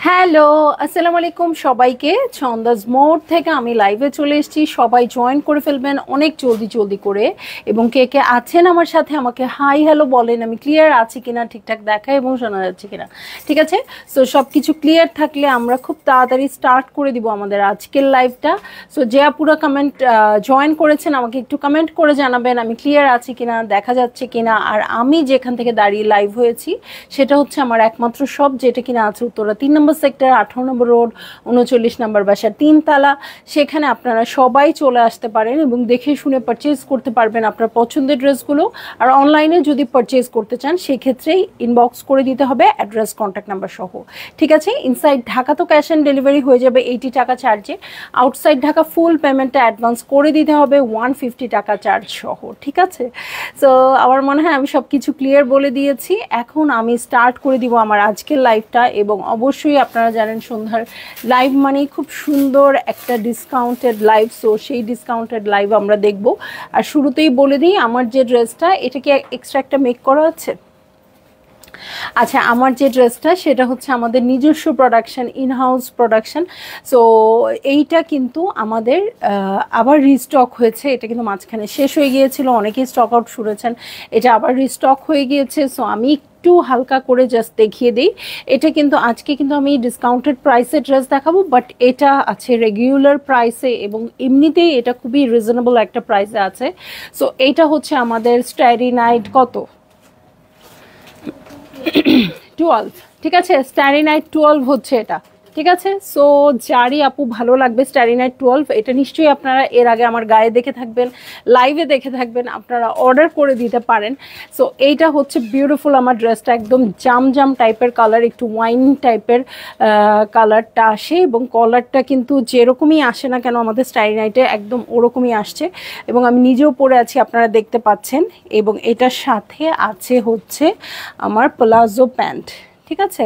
Hello, আসসালামু আলাইকুম সবাইকে। ছন্দাজ মোড থেকে আমি লাইভে চলে এসেছি। সবাই জয়েন করে ফেলবেন অনেক জলদি করে, এবং কে কে আছেন আমার সাথে আমাকে হাই হ্যালো বলেন। আমি ক্লিয়ার আছি কিনা, ঠিকঠাক দেখা এবং শোনা যাচ্ছে কিনা। ঠিক আছে, সো সব কিছু ক্লিয়ার থাকলে আমরা খুব তাড়াতাড়ি স্টার্ট করে দিব আমাদের আজকের লাইভটা। সো যে আপুরা কমেন্ট জয়েন করেছেন আমাকে একটু কমেন্ট করে জানাবেন আমি ক্লিয়ার আছি কিনা, দেখা যাচ্ছে কিনা। আর আমি যেখান থেকে দাঁড়িয়ে লাইভ হয়েছি সেটা হচ্ছে আমার একমাত্র শপ, যেটা কিনা আছে উত্তরা 3 নম্বর সেক্টর, 18 নম্বর রোড, 39 নম্বর বাসা, 3 তালা। সেখানে আপনারা সবাই চলে আসতে পারেন এবং দেখে শুনে পারচেজ করতে পারবেন আপনার পছন্দের ড্রেসগুলো। আর অনলাইনে যদি পারচেজ করতে চান সেক্ষেত্রেই ইনবক্স করে দিতে হবে অ্যাড্রেস, কন্ট্যাক্ট নাম্বার সহ। ঠিক আছে, ইনসাইড ঢাকা তো ক্যাশ অন ডেলিভারি হয়ে যাবে 80 টাকা চার্জে। আউটসাইড ঢাকা ফুল পেমেন্টটা অ্যাডভান্স করে দিতে হবে 150 টাকা চার্জ সহ। ঠিক আছে, সো আমার মনে হয় আমি সব কিছু ক্লিয়ার বলে দিয়েছি। এখন আমি স্টার্ট করে দিব আমার আজকের লাইভটা। এবং অবশ্যই আপনারা জানেন সন্ধ্যার লাইভ মানেই খুব সুন্দর একটা ডিসকাউন্টেড লাইভ। সো সেই ডিসকাউন্টেড লাইভ আমরা দেখব। আর শুরুতেই বলে দিই আমার যে ড্রেসটা, এটা কি এক্সট্রা একটা মেক করা আছে? আচ্ছা, আমার যে ড্রেসটা সেটা হচ্ছে আমাদের নিজস্ব প্রোডাকশন, ইনহাউস প্রোডাকশন। সো এইটা কিন্তু আমাদের আবার রিস্টক হয়েছে। এটা কিন্তু মাঝখানে শেষ হয়ে গিয়েছিল, অনেকেই স্টক আউট শুনেছেন, এটা আবার রিস্টক হয়ে গিয়েছে। সো আমি একটু হালকা করে জাস্ট দেখিয়ে দিই। এটা কিন্তু আজকে কিন্তু আমি ডিসকাউন্টেড প্রাইসে ড্রেস দেখাবো, বাট এটা আছে রেগুলার প্রাইসে এবং এমনিতেই এটা খুবই রিজনেবল একটা প্রাইসে আছে। সো এইটা হচ্ছে আমাদের স্টারি নাইট কত 12, ঠিক আছে, স্টারি নাইট 12 হচ্ছে এটা। ঠিক আছে, সো যারই আপু ভালো লাগবে স্টারি নাইট 12, এটা নিশ্চয়ই আপনারা এর আগে আমার গায়ে দেখে থাকবেন, লাইভে দেখে থাকবেন, আপনারা অর্ডার করে দিতে পারেন। সো এইটা হচ্ছে বিউটিফুল আমার ড্রেসটা, একদম জাম টাইপের কালার, একটু ওয়াইন টাইপের কালারটা আসে এবং কলারটা কিন্তু যেরকমই আসে না কেন আমাদের স্টারি নাইটে একদম ওরকমই আসছে। এবং আমি নিজেও পরে আছি, আপনারা দেখতে পাচ্ছেন। এবং এটার সাথে আছে হচ্ছে আমার প্লাজো প্যান্ট। ঠিক আছে,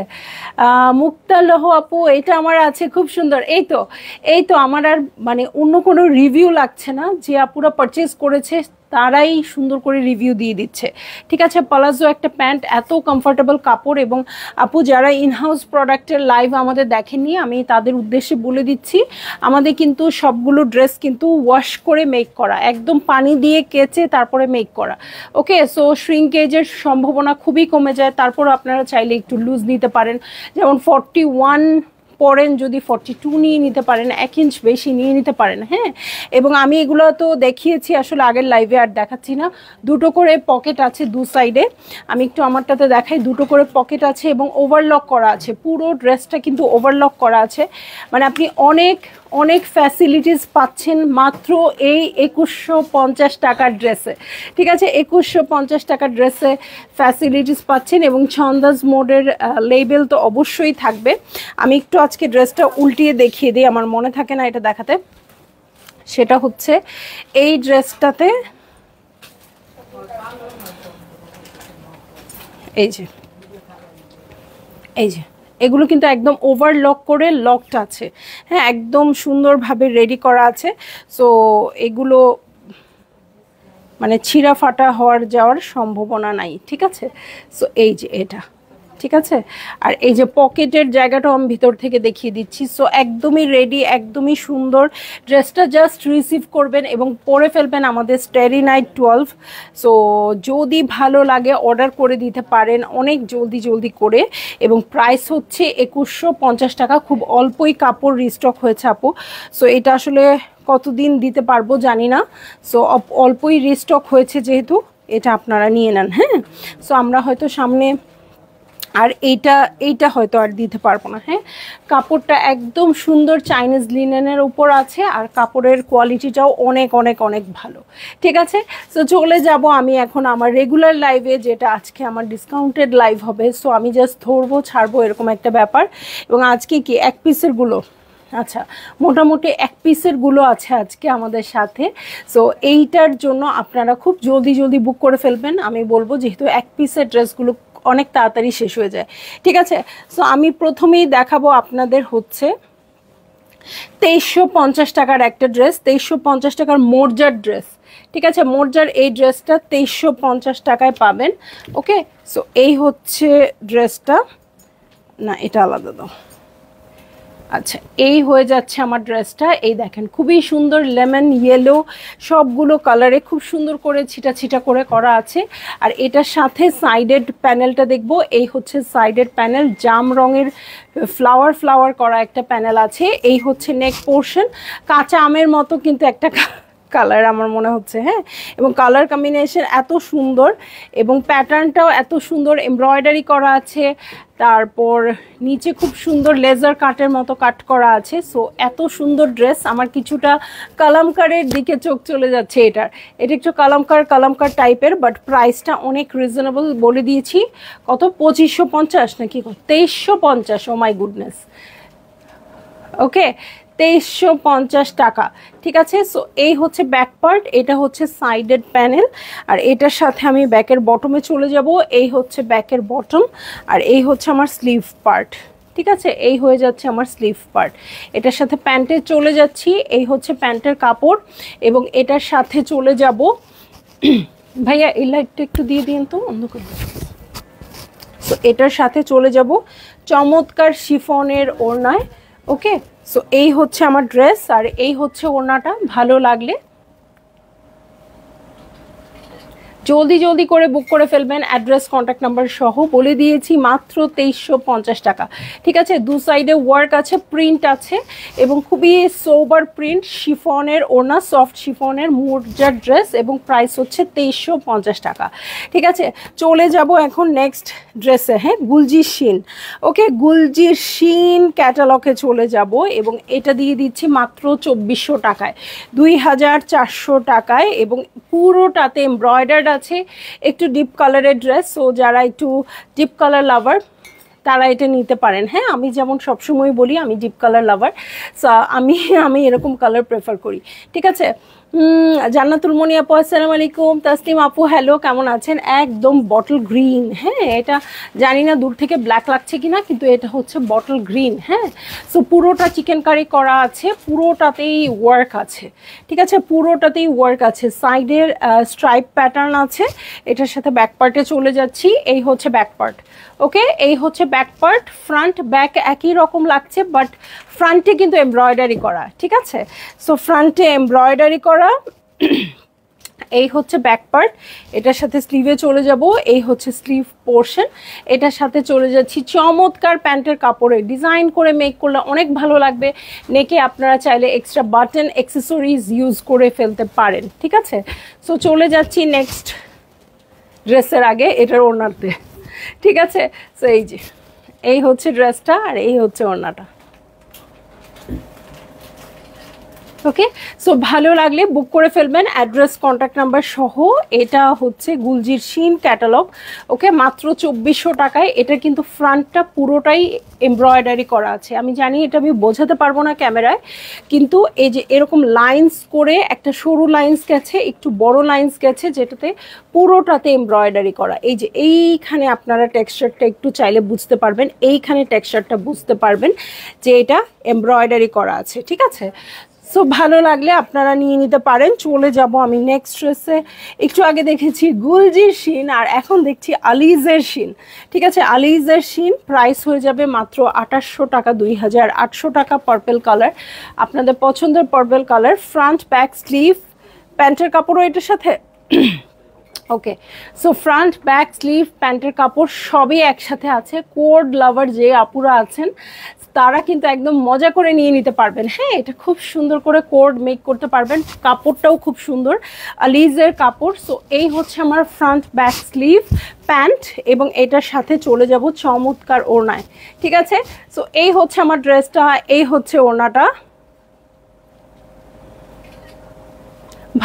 মুক্তা লোহ আপু, এটা আমার আছে খুব সুন্দর। এই তো আমার আর মানে অন্য কোনো রিভিউ লাগছে না, যে আপুরা পারচেজ করেছে তারাই সুন্দর করে রিভিউ দিয়ে দিচ্ছে। ঠিক আছে, প্লাজো একটা প্যান্ট, এত কমফোর্টেবল কাপড়। এবং আপু যারা ইনহাউস প্রোডাক্টের লাইভ আমাদের দেখেননি, আমি তাদের উদ্দেশ্যে বলে দিচ্ছি, আমাদের কিন্তু সবগুলো ড্রেস কিন্তু ওয়াশ করে মেক করা, একদম পানি দিয়ে কেচে তারপরে মেক করা। ওকে, সো শ্রিঙ্কেজের সম্ভাবনা খুবই কমে যায়। তারপর আপনারা চাইলে একটু লুজ নিতে পারেন, যেমন 41 পরেন, যদি 42 নিয়ে নিতে পারেন, 1 ইঞ্চ বেশি নিয়ে নিতে পারেন। হ্যাঁ, এবং আমি এগুলো তো দেখিয়েছি আসলে আগের লাইভে, আর দেখাচ্ছি না। দুটো করে পকেট আছে দু সাইডে, আমি একটু আমারটাতে দেখাই। দুটো করে পকেট আছে এবং ওভারলক করা আছে, পুরো ড্রেসটা কিন্তু ওভারলক করা আছে। মানে আপনি অনেক ফ্যাসিলিটিস পাচ্ছেন মাত্র এই 2150 টাকার ড্রেসে। ঠিক আছে, 2150 টাকার ড্রেসে ফ্যাসিলিটিস পাচ্ছেন। এবং ছন্দাজ মোডের লেবেল তো অবশ্যই থাকবে। আমি একটু আজকে ড্রেসটা উল্টিয়ে দেখিয়ে দিই, আমার মনে থাকে না এটা দেখাতে। সেটা হচ্ছে এই ড্রেসটাতে এই যে এগুলো কিন্তু একদম ওভারলক করে লকড আছে। হ্যাঁ, একদম সুন্দরভাবে রেডি করা আছে। সো এগুলো মানে ছিঁড়া ফাটা যাওয়ার সম্ভাবনা নাই। ঠিক আছে, সো এই যে এটা ঠিক আছে। আর এই যে পকেটের জায়গাটাও আমি ভিতর থেকে দেখিয়ে দিচ্ছি। সো একদমই রেডি, একদমই সুন্দর। ড্রেসটা জাস্ট রিসিভ করবেন এবং পরে ফেলবেন আমাদের স্টারি নাইট 12। সো যদি ভালো লাগে অর্ডার করে দিতে পারেন অনেক জলদি জলদি করে। এবং প্রাইস হচ্ছে 2150 টাকা। খুব অল্পই কাপড় রিস্টক হয়েছে আপু। সো এটা আসলে কতদিন দিতে পারবো জানি না। সো অল্পই রিস্টক হয়েছে যেহেতু এটা আপনারা নিয়ে নেন। হ্যাঁ, সো আমরা হয়তো সামনে আর এইটা হয়তো আর দিতে পারবো না। হ্যাঁ, কাপড়টা একদম সুন্দর চাইনিজ লিনেনের উপর আছে আর কাপড়ের কোয়ালিটিটাও অনেক অনেক অনেক ভালো। ঠিক আছে, সো চলে যাব আমি এখন আমার রেগুলার লাইভে, যেটা আজকে আমার ডিসকাউন্টেড লাইভ হবে। সো আমি জাস্ট ধরবো ছাড়বো এরকম একটা ব্যাপার। এবং আজকে কি এক পিসেরগুলো, আচ্ছা মোটামুটি এক পিসেরগুলো আছে আজকে আমাদের সাথে। সো এইটার জন্য আপনারা খুব জলদি জলদি বুক করে ফেলবেন আমি বলবো, যেহেতু এক পিসের ড্রেসগুলো অনেক তাড়াতাড়ি শেষ হয়ে যায়। ঠিক আছে, সো আমি প্রথমেই দেখাবো আপনাদের হচ্ছে 2350 টাকার একটা ড্রেস, 2350 টাকার মোরজার ড্রেস। ঠিক আছে, মোরজার এই ড্রেসটা 2350 টাকায় পাবেন। ওকে, সো এই হচ্ছে ড্রেসটা, না এটা আলাদা দাও। আচ্ছা, এই হয়ে যাচ্ছে আমার ড্রেসটা। এই দেখেন খুবই সুন্দর লেমন ইয়েলো সবগুলো কালারে খুব সুন্দর করে ছিটা ছিটা করে করা আছে। আর এটার সাথে সাইডেড প্যানেলটা দেখবো, এই হচ্ছে সাইডেড প্যানেল, জাম রঙের ফ্লাওয়ার ফ্লাওয়ার করা একটা প্যানেল আছে। এই হচ্ছে নেক পোর্শন, কাঁচা আমের মতো কিন্তু একটা কালার আমার মনে হচ্ছে। হ্যাঁ, এবং কালার কম্বিনেশন এত সুন্দর এবং প্যাটার্নটাও এত সুন্দর, এমব্রয়ডারি করা আছে। তারপর নিচে খুব সুন্দর লেজার কাটের মতো কাট করা আছে। সো এত সুন্দর ড্রেস, আমার কিছুটা কালামকারের দিকে চোখ চলে যাচ্ছে। এটা একটু কালামকার টাইপের, বাট প্রাইসটা অনেক রিজনেবল বলে দিয়েছি। কত, 2550 নাকি 2350? ও মাই গুডনেস। ওকে, 2350 টাকা। ঠিক আছে, সো এই হচ্ছে ব্যাক পার্ট, এটা হচ্ছে সাইডেড প্যানেল। আর এটার সাথে আমি ব্যাকের বটমে চলে যাব। এই হচ্ছে ব্যাকের বটম, আর এই হচ্ছে আমার স্লিভ পার্ট। ঠিক আছে, এই হয়ে যাচ্ছে আমার স্লিভ পার্ট। এটার সাথে প্যান্টে চলে যাচ্ছি, এই হচ্ছে প্যান্টের কাপড়। এবং এটার সাথে চলে যাব, ভাইয়া এই লাইটটা একটু দিয়ে দিন তো, অন্ধকার। সো এটার সাথে চলে যাব চমৎকার শিফনের ওড়নায়। ওকে, সো এই হচ্ছে আমার ড্রেস আর এই হচ্ছে ওড়নাটা। ভালো লাগলে জলদি জলদি করে বুক করে ফেলবেন, অ্যাড্রেস কন্ট্যাক্ট নাম্বার সহ। বলে দিয়েছি মাত্র 2350 টাকা। ঠিক আছে, দু সাইডে ওয়ার্ক আছে, প্রিন্ট আছে এবং খুবই সোবার প্রিন্ট, শিফনের ওড়না, সফট শিফনের মোরজার ড্রেস এবং প্রাইস হচ্ছে 2350 টাকা। ঠিক আছে, চলে যাব এখন নেক্সট ড্রেসে। হ্যাঁ, গুলজির শিন। ওকে, গুলজির শিন ক্যাটালগে চলে যাব এবং এটা দিয়ে দিচ্ছি মাত্র 2400 টাকায়, 2400 টাকায়। এবং পুরোটাতে এমব্রয়ডার্ড আছে, একটু ডিপ কালারের ড্রেস। সো যারা একটু ডিপ কালার লাভার তারা এটা নিতে পারেন। হ্যাঁ, আমি যেমন সবসময় বলি আমি ডিপ কালার লাভার, সো আমি এরকম কালার প্রেফার করি। ঠিক আছে, জান্নাতুল মনি আপু আসসালামু আলাইকুম। তাসলিম আপু হ্যালো, কেমন আছেন? একদম বটল গ্রিন। হ্যাঁ, এটা জানি না দূর থেকে ব্ল্যাক লাগছে কিনা, কিন্তু এটা হচ্ছে বটল গ্রিন। হ্যাঁ, সো পুরোটা চিকেন কারি করা আছে, পুরোটাতেই ওয়ার্ক আছে। ঠিক আছে, পুরোটাতেই ওয়ার্ক আছে, সাইডের স্ট্রাইপ প্যাটার্ন আছে। এটার সাথে ব্যাক পার্টে চলে যাচ্ছি, এই হচ্ছে ব্যাক পার্ট। ওকে, এই হচ্ছে ব্যাক পার্ট। ফ্রন্ট ব্যাক একই রকম লাগছে, বাট ফ্রন্টে কিন্তু এমব্রয়ডারি করা। ঠিক আছে, সো ফ্রন্টে এমব্রয়ডারি করা। এই হচ্ছে ব্যাক পার্ট, এটার সাথে স্লিভে চলে যাব, এই হচ্ছে স্লিভ পোর্শন। এটার সাথে চলে যাচ্ছি চমৎকার প্যান্টের কাপড়ে ডিজাইন করে মেক করলে অনেক ভালো লাগবে। নেকে আপনারা চাইলে এক্সট্রা বাটন অ্যাক্সেসরিজ ইউজ করে ফেলতে পারেন। ঠিক আছে, সো চলে যাচ্ছি নেক্সট ড্রেসের আগে এটার ওড়নাতে। ঠিক আছে, সো এই যে এই হচ্ছে ড্রেসটা আর এই হচ্ছে ওড়নাটা। ওকে, সো ভালো লাগলে বুক করে ফেলবেন, অ্যাড্রেস কন্ট্যাক্ট নাম্বার সহ। এটা হচ্ছে গুলজির শিন ক্যাটালগ। ওকে, মাত্র 2400 টাকায়। এটা কিন্তু ফ্রন্টটা পুরোটাই এমব্রয়ডারি করা আছে। আমি জানি এটা আমি বোঝাতে পারবো না ক্যামেরায়, কিন্তু এই যে এরকম লাইন্স করে একটা সরু লাইন্স গেছে, একটু বড় লাইন্স গেছে, যেটাতে পুরোটাতে এমব্রয়ডারি করা। এই যে এইখানে আপনারা টেক্সচারটা একটু চাইলে বুঝতে পারবেন, এইখানে টেক্সচারটা বুঝতে পারবেন যে এটা এমব্রয়ডারি করা আছে। ঠিক আছে, সো ভালো লাগলে আপনারা নিয়ে নিতে পারেন। চলে যাব আমি নেক্সট ড্রেসে। একটু আগে দেখেছি গুলজির শিন, আর এখন দেখছি আলিজের শিন। ঠিক আছে, আলিজের শিন প্রাইস হয়ে যাবে মাত্র 2800 টাকা, 2800 টাকা। পার্পল কালার, আপনাদের পছন্দের purple colour. Front back sleeve, প্যান্টের কাপড়ও এটার সাথে। ওকে, সো ফ্রন্ট ব্যাক স্লিভ প্যান্টের কাপড় সবই একসাথে আছে। কোড লাভার যে আপুরা আছেন তারা কিন্তু একদম মজা করে নিয়ে নিতে পারবেন। হ্যাঁ, এটা খুব সুন্দর করে কোড মেক করতে পারবেন, কাপড়টাও খুব সুন্দর, আলিজের কাপড়। সো এই হচ্ছে আমার ফ্রন্ট ব্যাক স্লিভ প্যান্ট, এবং এটার সাথে চলে যাব চমৎকার ওড়নায়। ঠিক আছে, সো এই হচ্ছে আমার ড্রেসটা, এই হচ্ছে ওড়নাটা।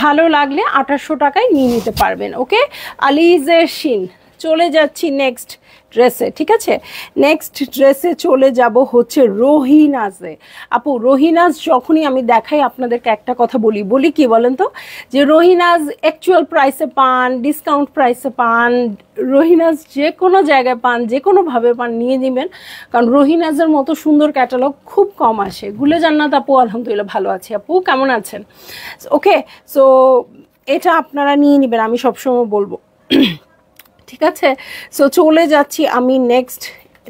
ভালো লাগলে 2800 টাকায় নিয়ে নিতে পারবেন। ওকে, আলিজের শিন। চলে যাচ্ছি নেক্সট ড্রেসে। ঠিক আছে, নেক্সট ড্রেসে চলে যাব হচ্ছে রোহিনাজে। আপু রোহিনাজ যখনই আমি দেখাই আপনাদেরকে একটা কথা বলি কি বলেন তো, যে রোহিনাজ অ্যাকচুয়াল প্রাইসে পান, ডিসকাউন্ট প্রাইসে পান, রোহিনাজ যে কোনো জায়গায় পান, যে কোনোভাবে পান, নিয়ে নেবেন। কারণ রোহিনাজের মতো সুন্দর ক্যাটালগ খুব কম আসে। গুলে জান্নাত আপু আলহামদুলিল্লাহ ভালো আছি। আপু কেমন আছেন? ওকে, সো এটা আপনারা নিয়ে নেবেন, আমি সবসময় বলবো। ঠিক আছে, সো চলে যাচ্ছি আমি নেক্সট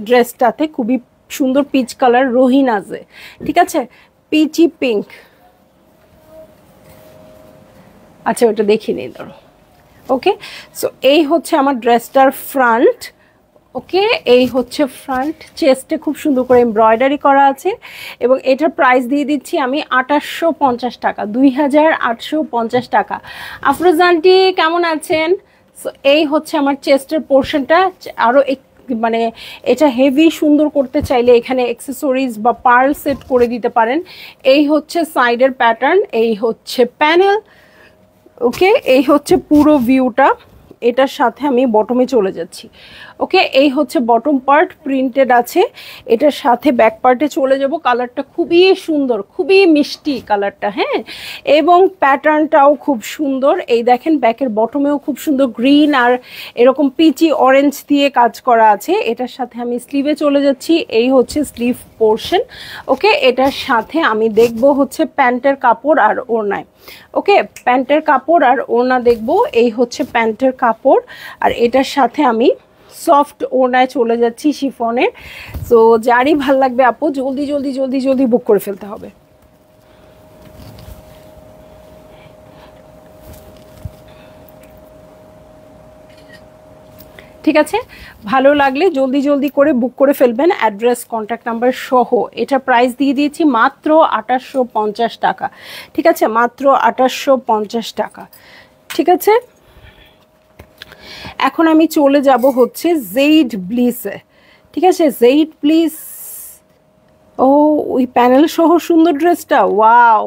ড্রেসটাতে। খুবই সুন্দর পিচ কালার রোহিনাজে। ঠিক আছে, পিচি পিঙ্ক। আচ্ছা ওটা দেখিয়ে নিই, ধরো। ওকে, সো এই হচ্ছে আমার ড্রেসটার ফ্রন্ট। ওকে, এই হচ্ছে ফ্রন্ট। চেস্টে খুব সুন্দর করে এমব্রয়ডারি করা আছে, এবং এটার প্রাইস দিয়ে দিচ্ছি আমি 2850 টাকা, 2850 টাকা। আফরোজানটি কেমন আছেন? সো এই হচ্ছে আমার চেস্টের পোর্শনটা। আরও মানে এটা হেভি সুন্দর করতে চাইলে এখানে অ্যাক্সেসরিজ বা পার্ল সেট করে দিতে পারেন। এই হচ্ছে সাইডের প্যাটার্ন, এই হচ্ছে প্যানেল। ওকে, এই হচ্ছে পুরো ভিউটা। এটার সাথে আমি বটমে চলে যাচ্ছি। ওকে, এই হচ্ছে বটম পার্ট প্রিন্টেড আছে, এটার সাথে ব্যাক পার্টে চলে যাব। কালারটা খুবই সুন্দর, খুবই মিষ্টি কালারটা। হ্যাঁ, এবং প্যাটার্নটাও খুব সুন্দর। এই দেখেন ব্যাকের বটমেও খুব সুন্দর গ্রিন আর এরকম পিচি অরেঞ্জ দিয়ে কাজ করা আছে। এটার সাথে আমি স্লিভে চলে যাচ্ছি, এই হচ্ছে স্লিভ পোর্শন। ওকে, এটার সাথে আমি দেখব হচ্ছে প্যান্টের কাপড় আর ওড়নায়। ওকে, প্যান্টের কাপড় আর ওড়না দেখব। এই হচ্ছে প্যান্টের কাপড়, আর এটার সাথে আমি সফট ওড়নায় চলে যাচ্ছি শিফনের। সো যারই ভাল লাগবে আপু জলদি জলদি জলদি জলদি বুক করে ফেলতে হবে। ঠিক আছে, ভালো লাগলে জলদি জলদি করে বুক করে ফেলবেন, অ্যাড্রেস কন্ট্যাক্ট নাম্বার সহ। এটা প্রাইস দিয়ে দিয়েছি মাত্র 2850 টাকা। ঠিক আছে, মাত্র 2850 টাকা। ঠিক আছে, এখন আমি চলে যাব হচ্ছে জেইড ব্লিসে। ঠিক আছে, জেইড ব্লিস। ও, ওই প্যানেল সহ সুন্দর ড্রেসটা, ওয়াও,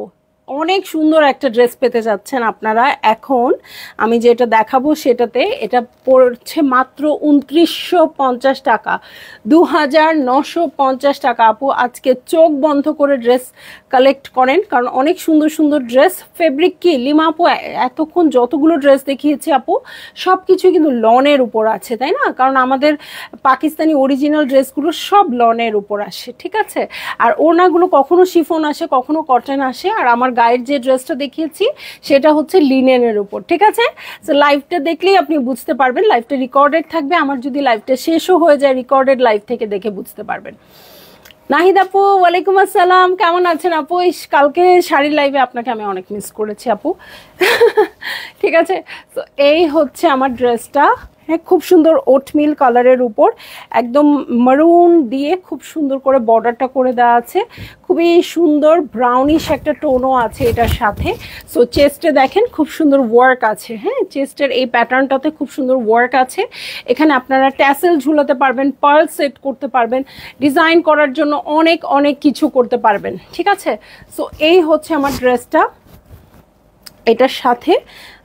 অনেক সুন্দর একটা ড্রেস পেতে যাচ্ছেন আপনারা। এখন আমি যেটা দেখাবো সেটাতে এটা পড়ছে মাত্র 2950 টাকা, 2950 টাকা। আপু আজকে চোখ বন্ধ করে ড্রেস কালেক্ট করেন, কারণ অনেক সুন্দর সুন্দর ড্রেস। ফেব্রিক কি লিমা আপু, এতক্ষণ যতগুলো ড্রেস দেখিয়েছি আপু সব কিছুই কিন্তু লনের উপর আছে, তাই না? কারণ আমাদের পাকিস্তানি অরিজিনাল ড্রেসগুলো সব লনের উপর আসে। ঠিক আছে, আর ওড়নাগুলো কখনো শিফন আসে, কখনো কটন আসে, আর আমার গায়ের যে ড্রেসটা দেখিয়েছি সেটা হচ্ছে লিনেনের উপর। ঠিক আছে, সো লাইভটা দেখলেই আপনি বুঝতে পারবেন। লাইভটা রেকর্ডেড থাকবে, আমার যদি লাইভটা শেষও হয়ে যায় রেকর্ডেড লাইভ থেকে দেখে বুঝতে পারবেন। নাহিদ আপু ওয়ালাইকুম আসসালাম, কেমন আছেন আপু? কালকে শাড়ির লাইভে আপনাকে আমি অনেক মিস করেছি আপু। ঠিক আছে, তো এই হচ্ছে আমার ড্রেসটা। হ্যাঁ, খুব সুন্দর ওটমিল কালারের উপর একদম মারুন দিয়ে খুব সুন্দর করে বর্ডারটা করে দেওয়া আছে। খুবই সুন্দর ব্রাউনিশ একটা টোনও আছে এটার সাথে। সো চেস্টে দেখেন খুব সুন্দর ওয়ার্ক আছে। হ্যাঁ, চেস্টের এই প্যাটার্নটাতে খুব সুন্দর ওয়ার্ক আছে। এখানে আপনারা ট্যাসেল ঝুলাতে পারবেন, পার্ল সেট করতে পারবেন, ডিজাইন করার জন্য অনেক অনেক কিছু করতে পারবেন। ঠিক আছে, সো এই হচ্ছে আমার ড্রেসটা। এটার সাথে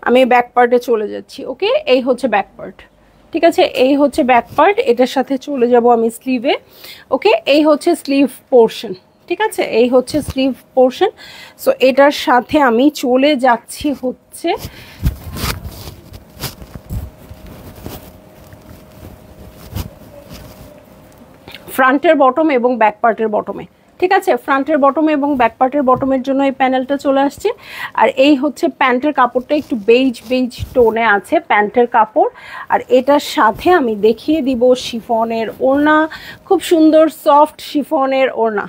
আমি ব্যাক পার্টে চলে যাচ্ছি। ওকে, এই হচ্ছে ব্যাক পার্ট। ঠিক আছে, এই হচ্ছে ব্যাক পার্ট। এটার সাথে চলে যাব আমি স্লিভে। ওকে, এই হচ্ছে স্লিভ পোর্শন। ঠিক আছে, এই হচ্ছে স্লিভ পোর্শন। সো এটার সাথে আমি চলে যাচ্ছি হচ্ছে ফ্রন্টের বটম এবং ব্যাক পার্টের বটমে। ঠিক আছে, ফ্রন্টের বটমে এবং ব্যাক পার্টের বটমের জন্য এই প্যানেলটা চলে আসছে। আর এই হচ্ছে প্যান্টের কাপড়টা, একটু বেজ বেজ টোনে আছে প্যান্টের কাপড়। আর এটার সাথে আমি দেখিয়ে দিব শিফনের ওড়না, খুব সুন্দর সফট শিফনের ওড়না।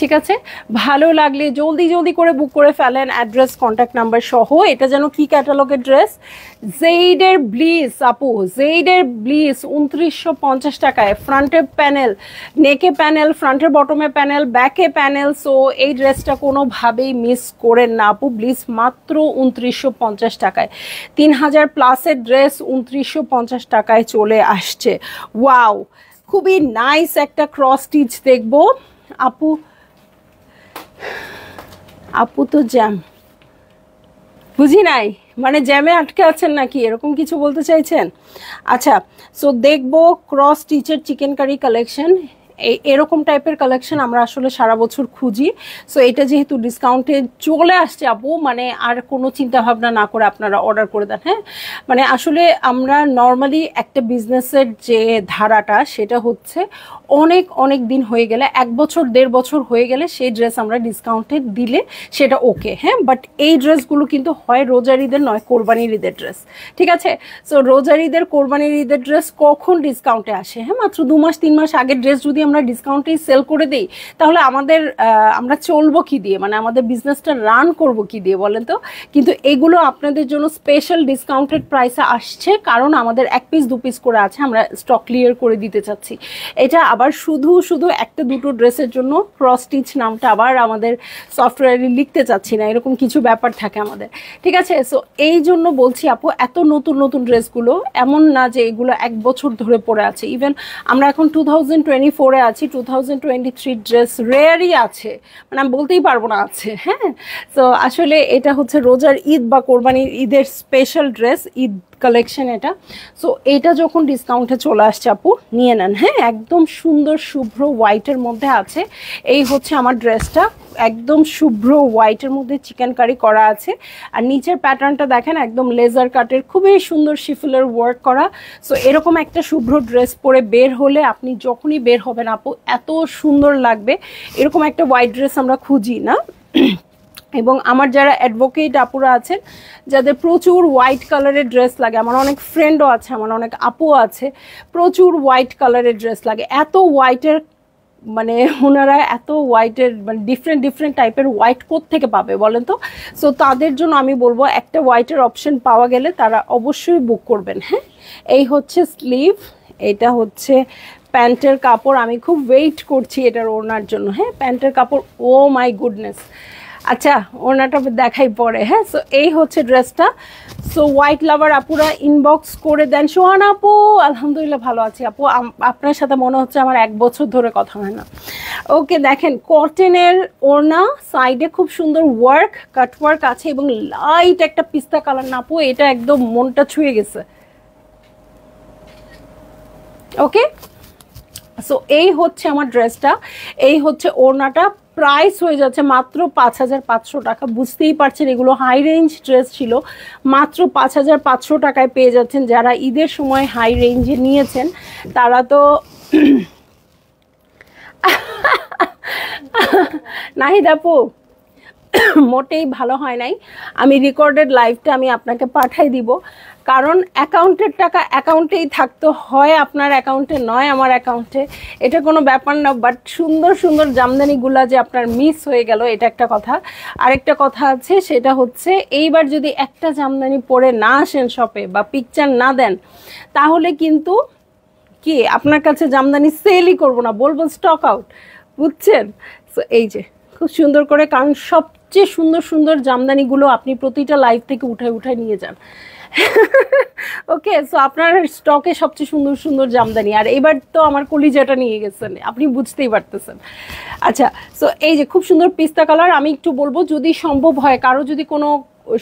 ঠিক আছে, ভালো লাগলে জলদি জলদি করে বুক করে ফেলেন, অ্যাড্রেস কন্ট্যাক্ট নাম্বার সহ। এটা যেন কি ক্যাটালগের ড্রেস, জেইডের ব্লিস আপু, জেইডের ব্লিস 2950 টাকায়। ফ্রন্টের প্যানেল, নেকে প্যানেল, ফ্রন্টের বটমে প্যানেল, ব্যাকে প্যানেল। সো এই ড্রেসটা কোনোভাবেই মিস করেন না আপু, ব্লিস মাত্র 2950 টাকায়। 3000 প্লাসের ড্রেস 2950 টাকায় চলে আসছে। ওয়াও, খুবই নাইস একটা ক্রস স্টিচ দেখবো আপু। আপু তো জ্যাম, বুঝি নাই, মানে জ্যামে আটকে আছেন নাকি, এরকম কিছু বলতে চাইছেন? আচ্ছা, সো দেখবো ক্রস স্টিচের চিকেন কারি কালেকশন। এরকম টাইপের কালেকশন আমরা আসলে সারা বছর খুঁজি। সো এটা যেহেতু ডিসকাউন্টে চলে আসছে আপু, মানে আর কোনো চিন্তা ভাবনা না করে আপনারা অর্ডার করে দেন। হ্যাঁ, মানে আসলে আমরা নর্মালি একটা বিজনেসের যে ধারাটা সেটা হচ্ছে অনেক অনেক দিন হয়ে গেলে, 1 বছর 1.5 বছর হয়ে গেলে সেই ড্রেস আমরা ডিসকাউন্টে দিলে সেটা ওকে। হ্যাঁ, বাট এই ড্রেসগুলো কিন্তু হয় রোজার ঈদের নয় কোরবানির ঈদের ড্রেস। ঠিক আছে, সো রোজার ঈদের কোরবানির ঈদের ড্রেস কখন ডিসকাউন্টে আসে? হ্যাঁ, মাত্র 2 মাস 3 মাস আগের ড্রেস যদি আমরা ডিসকাউন্টেই সেল করে দিই, তাহলে আমরা চলবো কি দিয়ে, মানে আমাদের বিজনেসটা রান করব কি দিয়ে বলেন তো? কিন্তু এগুলো আপনাদের জন্য স্পেশাল ডিসকাউন্টেড প্রাইসে আসছে, কারণ আমাদের 1 পিস 2 পিস করে আছে, আমরা স্টক ক্লিয়ার করে দিতে চাচ্ছি। এটা আবার শুধু শুধু 1-2 ড্রেসের জন্য ক্রস স্টিচ নামটা আবার আমাদের সফটওয়্যারে লিখতে চাচ্ছি না, এরকম কিছু ব্যাপার থাকে আমাদের। ঠিক আছে, সো এই জন্য বলছি আপু, এত নতুন নতুন ড্রেসগুলো এমন না যে এগুলো 1 বছর ধরে পরে আছে। ইভেন আমরা এখন 2024-এ আছি, 2023 ড্রেস রেয়ারই আছে, মানে আমি বলতেই পারবো না আছে। হ্যাঁ, তো আসলে এটা হচ্ছে রোজার ঈদ বা কোরবানির ঈদের স্পেশাল ড্রেস, ঈদ কালেকশন এটা। সো এটা যখন ডিসকাউন্টে চলে আসছে আপু, নিয়ে নেন। হ্যাঁ, একদম সুন্দর শুভ্র হোয়াইটের মধ্যে আছে। এই হচ্ছে আমার ড্রেসটা, একদম শুভ্র হোয়াইটের মধ্যে চিকেন কারি করা আছে। আর নিচের প্যাটার্নটা দেখেন, একদম লেজার কাটের খুবই সুন্দর শিফলের ওয়ার্ক করা। সো এরকম একটা শুভ্র ড্রেস পরে বের হলে আপনি যখনই বের হবেন আপু, এত সুন্দর লাগবে। এরকম একটা হোয়াইট ড্রেস আমরা খুঁজি না। এবং আমার যারা অ্যাডভোকেট আপুরা আছেন, যাদের প্রচুর হোয়াইট কালারের ড্রেস লাগে, আমার অনেক ফ্রেন্ডও আছে, আমার অনেক আপু আছে, প্রচুর হোয়াইট কালারের ড্রেস লাগে। এত হোয়াইটের, মানে ওনারা এত হোয়াইটের, মানে ডিফারেন্ট ডিফারেন্ট টাইপের হোয়াইট কোত্থেকে পাবে বলেন তো? সো তাদের জন্য আমি বলবো, একটা হোয়াইটের অপশন পাওয়া গেলে তারা অবশ্যই বুক করবেন। হ্যাঁ, এই হচ্ছে স্লিভ, এটা হচ্ছে প্যান্টের কাপড়। আমি খুব ওয়েট করছি এটার ওড়নার জন্য। হ্যাঁ, প্যান্টের কাপড়, ও মাই গুডনেস। আচ্ছা, ওড়নাটা দেখাই পরে। হ্যাঁ, সো এই হচ্ছে ড্রেসটা। সো হোয়াইট লাভার আপুরা ইনবক্স করে দেন। সোহান আপু, আলহামদুলিল্লাহ ভালো আছি আপু, আপনার সাথে মনে হচ্ছে আমার 1 বছর ধরে কথা হয় না। ওকে, দেখেন কটনের ওড়না, সাইডে খুব সুন্দর ওয়ার্ক, কাট ওয়ার্ক আছে এবং লাইট একটা পিস্তা কালার না আপু, এটা একদম মনটা ছুঁয়ে গেছে। ওকে, সো এই হচ্ছে আমার ড্রেসটা, এই হচ্ছে ওড়নাটা। প্রাইস হয়ে যাচ্ছে মাত্র 5500 টাকা। বুঝতেই পারছেন এগুলো হাই রেঞ্জ ড্রেস ছিল, মাত্র 5500 টাকায় পেয়ে যাচ্ছেন। যারা ঈদের সময় হাই রেঞ্জে নিয়েছেন তারা তো নাহিদ আপু মোটেই ভালো হয় নাই। আমি রেকর্ডেড লাইভটা আমি আপনাকে পাঠাই দিব, কারণ অ্যাকাউন্টের টাকা অ্যাকাউন্টেই থাকতে হয়, আপনার অ্যাকাউন্টে নয় আমার অ্যাকাউন্টে, এটা কোনো ব্যাপার না। বাট সুন্দর সুন্দর জামদানিগুলা যে আপনার মিস হয়ে গেল, এটা একটা কথা। আরেকটা কথা আছে, সেটা হচ্ছে এইবার যদি একটা জামদানি পরে না আসেন শপে বা পিকচার না দেন, তাহলে কিন্তু কি আপনার কাছে জামদানি সেলই করবো না, বলবো স্টক আউট, বুঝছেন? সো এই যে খুব সুন্দর করে, কারণ সবচেয়ে সুন্দর সুন্দর জামদানিগুলো আপনি প্রতিটা লাইভ থেকে উঠায় উঠায় নিয়ে যান। ওকে, সো আপনার স্টকে সবচেয়ে সুন্দর সুন্দর জামদানি, আর এবার তো আমার কলিজাটা নিয়ে গেছেন, আপনি বুঝতেই পারতেছেন। আচ্ছা, সো এই যে খুব সুন্দর পিস্তা কালার। আমি একটু বলবো, যদি সম্ভব হয় কারো যদি কোনো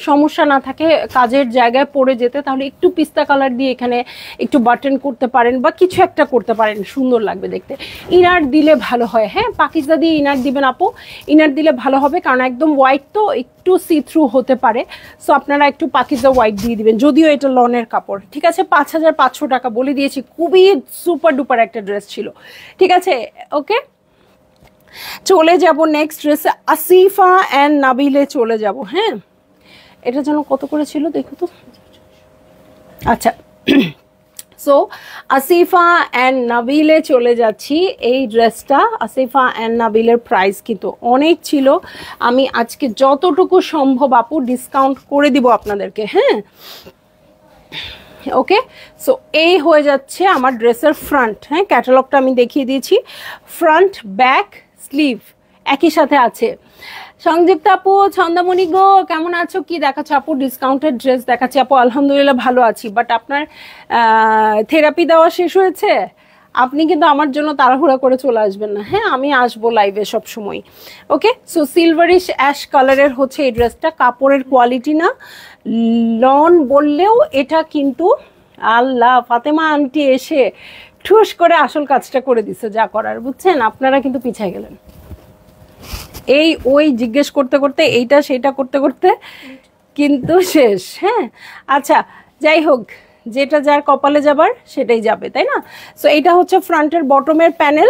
সমস্যা না থাকে কাজের জায়গায় পরে যেতে, তাহলে একটু পিস্তা কালার দিয়ে এখানে একটু বাটন করতে পারেন বা কিছু একটা করতে পারেন, সুন্দর লাগবে দেখতে। ইনার দিলে ভালো হয়, হ্যাঁ পাকিজা দিয়ে ইনার দিবেন আপু, ইনার দিলে ভালো হবে, কারণ একদম হোয়াইট তো একটু সি থ্রু হতে পারে, সো আপনারা একটু পাকিজা হোয়াইট দিয়ে দিবেন, যদিও এটা লনের কাপড়। ঠিক আছে, 5500 টাকা বলে দিয়েছি, খুবই সুপার ডুপার একটা ড্রেস ছিল। ঠিক আছে, ওকে চলে যাব নেক্সট ড্রেসে, আসিফা অ্যান্ড নাবিলে চলে যাব। হ্যাঁ এটা যেন কত করে ছিল দেখো তো। আচ্ছা সো আসিফা অ্যান্ড নাবিলে চলে যাচ্ছি। এই ড্রেসটা আসিফা অ্যান্ড নাবিলের প্রাইস কিন্তু অনেক ছিল, আমি আজকে যতটুকু সম্ভব আপু ডিসকাউন্ট করে দিব আপনাদেরকে। হ্যাঁ ওকে, সো এই হয়ে যাচ্ছে আমার ড্রেসের ফ্রন্ট। হ্যাঁ ক্যাটালগটা আমি দেখিয়ে দিয়েছি, ফ্রন্ট ব্যাক স্লিভ একই সাথে আছে। সংযুক্ত আপু, ছন্দামণি গো কেমন আছো, কি দেখাচ্ছ আপু? ডিসকাউন্টেড ড্রেস দেখাচ্ছি আপু, আলহামদুলিল্লাহ ভালো আছি, বাট আপনার থেরাপি দেওয়া শেষ হয়েছে, আপনি কিন্তু আমার জন্য তাড়াহুড়া করে চলে আসবেন না। হ্যাঁ আমি আসবো লাইভে সব সময়। ওকে সো সিলভারিশ অ্যাশ কালারের হচ্ছে এই ড্রেসটা, কাপড়ের কোয়ালিটি না লন বললেও এটা কিন্তু আল্লাহ ফাতেমা আন্টি এসে ঠুস করে আসল কাজটা করে দিছে, যা করার বুঝছেন, আপনারা কিন্তু পিছায় গেলেন। এই ওই জিজ্ঞেস করতে করতে এইটা সেটা করতে করতে কিন্তু শেষ। হ্যাঁ আচ্ছা যাই হোক, যেটা যার কপালে যাবার সেটাই যাবে, তাই না? সো এটা হচ্ছে ফ্রন্টের বটমের প্যানেল,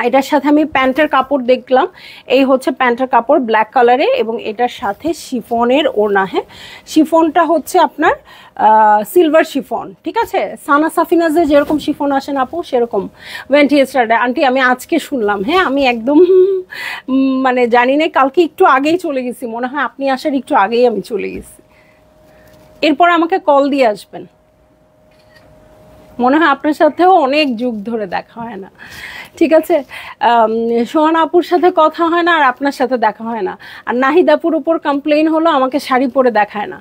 এটার সাথে আমি প্যান্টের কাপড় দেখলাম, এই হচ্ছে প্যান্টের কাপড় ব্ল্যাক কালারে, এবং এটার সাথে শিফনের ওড়না। হ্যাঁ শিফনটা হচ্ছে আপনার সিলভার শিফন। ঠিক আছে, সানা সাফিনাজে যেরকম শিফন আসেন আপু সেরকম ওয়েন্টিয়েস্টারডে আন্টি আমি আজকে শুনলাম। হ্যাঁ আমি একদম মানে জানি না, কালকে একটু আগেই চলে গেছি, মনে হয় আপনি আসার একটু আগেই আমি চলে গেছি। এরপর আমাকে কল দিয়ে আসবেন, মনে হয় আপনার সাথেও অনেক যুগ ধরে দেখা হয় না। ঠিক আছে, সোহানা আপুর সাথে কথা হয় না, আর আপনার সাথে দেখা হয় না, আর নাহিদ আপুর উপর কমপ্লেইন হলো আমাকে শাড়ি পরে দেখায় না,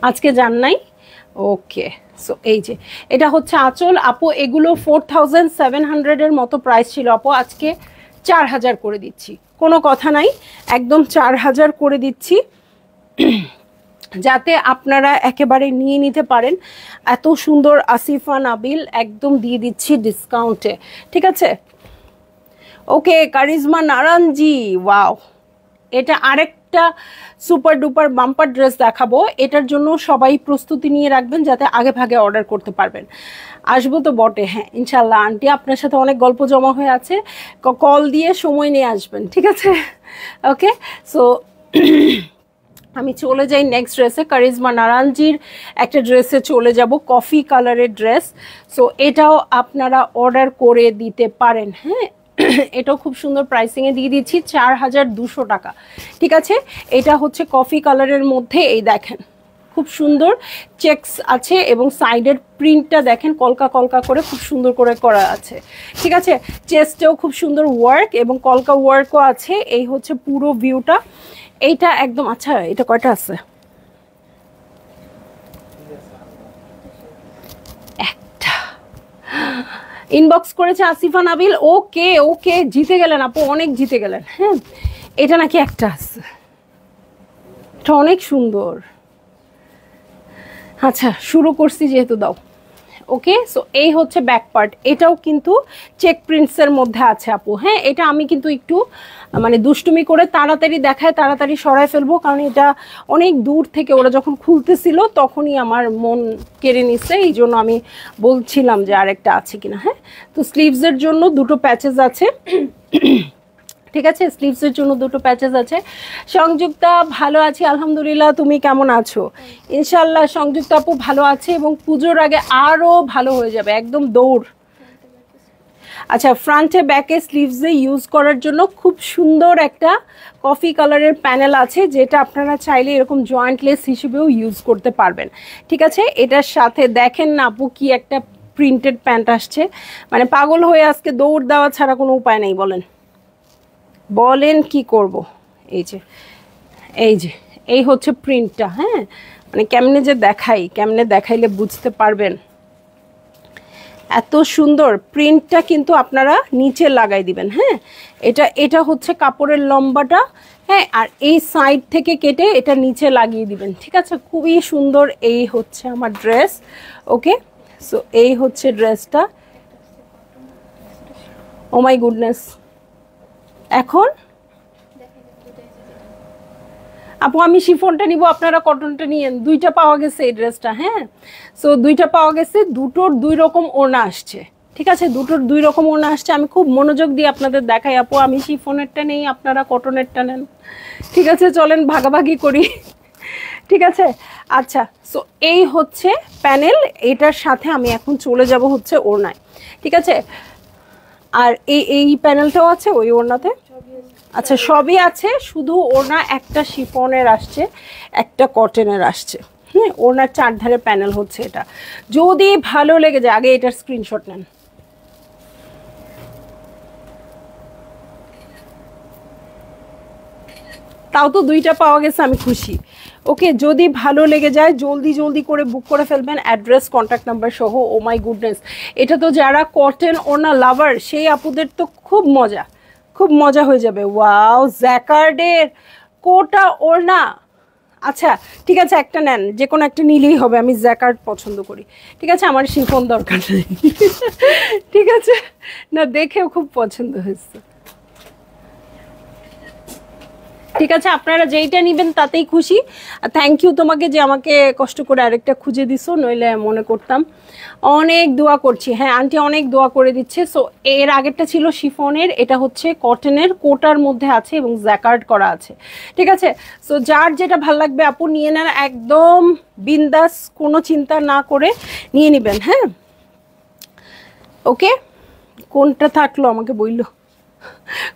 আজকে যান নাই। ওকে সো এই যে এটা হচ্ছে আঁচল আপু, এগুলো 4700 মতো প্রাইস ছিল আপু, আজকে 4000 করে দিচ্ছি, কোনো কথা নাই, একদম 4000 করে দিচ্ছি, যাতে আপনারা একেবারে নিয়ে নিতে পারেন। এত সুন্দর আসিফা নাবিল একদম দিয়ে দিচ্ছি ডিসকাউন্টে। ঠিক আছে ওকে, কারিজমা নারানজি, ওয়াও এটা আরেকটা সুপার ডুপার বাম্পার ড্রেস দেখাবো, এটার জন্য সবাই প্রস্তুতি নিয়ে রাখবেন যাতে আগে ভাগে অর্ডার করতে পারবেন। আসবো তো বটে, হ্যাঁ ইনশাল্লাহ আন্টি, আপনার সাথে অনেক গল্প জমা হয়ে আছে, কল দিয়ে সময় নিয়ে আসবেন। ঠিক আছে ওকে সো আমি চলে যাই নেক্সট ড্রেসে, কারিজমা নারানজির একটা ড্রেসে চলে যাব, কফি কালারের ড্রেস। সো এটাও আপনারা অর্ডার করে দিতে পারেন। হ্যাঁ এটাও খুব সুন্দর প্রাইসিংয়ে দিয়ে দিচ্ছি, 4200 টাকা। ঠিক আছে, এটা হচ্ছে কফি কালারের মধ্যে, এই দেখেন খুব সুন্দর চেকস আছে, এবং সাইডের প্রিন্টটা দেখেন কলকা কলকা করে খুব সুন্দর করে করা আছে। ঠিক আছে, চেস্টেও খুব সুন্দর ওয়ার্ক এবং কলকা ওয়ার্কও আছে, এই হচ্ছে পুরো ভিউটা। এইটা একদম, আচ্ছা এটা কয়টা আছে? একটা ইনবক্স করেছে আসিফা নাবিল, ওকে ওকে জিতে গেলেন আপু, অনেক জিতে গেলেন। হ্যাঁ এটা নাকি একটা আছে, এটা অনেক সুন্দর। আচ্ছা শুরু করছি যেহেতু দাও। ওকে সো এই হচ্ছে ব্যাক পার্ট, এটাও কিন্তু চেক প্রিন্টসের মধ্যে আছে আপু। হ্যাঁ এটা আমি কিন্তু একটু মানে দুষ্টুমি করে তাড়াতাড়ি দেখায় তাড়াতাড়ি সরাই ফেলবো, কারণ এটা অনেক দূর থেকে ওরা যখন খুলতেছিল তখনই আমার মন কেড়ে নিচ্ছে, এই জন্য আমি বলছিলাম যে আরেকটা আছে কিনা। হ্যাঁ তো স্লিভসের জন্য দুটো প্যাচেস আছে। ঠিক আছে, স্লিভসের জন্য দুটো প্যাচেস আছে। সংযুক্তা ভালো আছি আলহামদুলিল্লাহ, তুমি কেমন আছো? ইনশাল্লাহ সংযুক্তা আপু ভালো আছে, এবং পুজোর আগে আরও ভালো হয়ে যাবে, একদম দৌড়। আচ্ছা ফ্রন্টে ব্যাকে স্লিভসে ইউজ করার জন্য খুব সুন্দর একটা কফি কালারের প্যানেল আছে, যেটা আপনারা চাইলে এরকম জয়েন্ট লেস হিসেবেও ইউজ করতে পারবেন। ঠিক আছে, এটার সাথে দেখেন না আপু কি একটা প্রিন্টেড প্যান্ট আসছে, মানে পাগল হয়ে আজকে দৌড় দেওয়া ছাড়া কোনো উপায় নেই, বলেন বলেন কি করব। এই যে এই যে এই হচ্ছে প্রিন্টটা। হ্যাঁ মানে কেমনে যে দেখাই, কেমনে দেখাইলে বুঝতে পারবেন, এত সুন্দর প্রিন্টটা কিন্তু আপনারা নিচে লাগাই দিবেন। হ্যাঁ এটা হচ্ছে কাপড়ের লম্বাটা, হ্যাঁ, আর এই সাইড থেকে কেটে এটা নিচে লাগিয়ে দিবেন, ঠিক আছে? খুবই সুন্দর। এই হচ্ছে আমার ড্রেস। ওকে, সো এই হচ্ছে ড্রেসটা। ও মাই গুডনেস। এখন আপু আমি শিফনটা নিব, আপনারা কটনটা নিয়েন। দুইটা পাওয়া গেছে এই ড্রেসটা। হ্যাঁ, সো দুইটা পাওয়া গেছে, দুটোর দুই রকম ওড়না আসছে, ঠিক আছে? দুটোর দুই রকম ওড়না আসছে। আমি খুব মনোযোগ দিয়ে আপনাদের দেখাই। আপু আমি শিফনেরটা নেই, আপনারা কটনেরটা নেন, ঠিক আছে? চলেন ভাগাভাগি করি, ঠিক আছে? আচ্ছা, সো এই হচ্ছে প্যানেল। এটার সাথে আমি এখন চলে যাব হচ্ছে ওড়নায়, ঠিক আছে? আর এই প্যানেলটাও আছে ওই ওড়নাতে। আচ্ছা, সবই আছে, শুধু ওড়না একটা শিফনের আসছে, একটা কটনের আসছে। হ্যাঁ, ওড়নার চারধারে প্যানেল হচ্ছে এটা। যদি ভালো লেগে যায়, আগে এটার স্ক্রিনশট নেন। তাও তো দুইটা পাওয়া গেছে, আমি খুশি। ওকে, যদি ভালো লেগে যায় জলদি জলদি করে বুক করে ফেলবেন, অ্যাড্রেস কন্ট্যাক্ট নাম্বার সহ। ও মাই গুডনেস, এটা তো যারা কটন ওড়না লাভার সেই আপুদের তো খুব মজা, খুব মজা হয়ে যাবে। ওয়াও, জ্যাকার্ডের কোটা ওড়না। আচ্ছা ঠিক আছে, একটা নেন, যে কোনো একটা নিলেই হবে। আমি জ্যাকার্ড পছন্দ করি, ঠিক আছে? আমার শিফন দরকার নেই, ঠিক আছে? না, দেখেও খুব পছন্দ হয়েছে। ঠিক আছে, আপনারা যেইটা নেবেন তাতেই খুশি। থ্যাংক ইউ তোমাকে যে আমাকে কষ্ট করে আরেকটা খুঁজে দিছো, নইলে মনে করতাম। অনেক দোয়া করছি। হ্যাঁ আন্টি অনেক দোয়া করে দিচ্ছে। সো এর আগেরটা ছিল শিফনের, এটা হচ্ছে কটনের, কোটার মধ্যে আছে এবং জ্যাকার্ড করা আছে, ঠিক আছে? সো যার যেটা ভাল লাগবে আপু নিয়ে নেন, একদম বিন্দাস, কোনো চিন্তা না করে নিয়ে নেবেন। হ্যাঁ, ওকে, কোনটা থাকলো আমাকে বললো।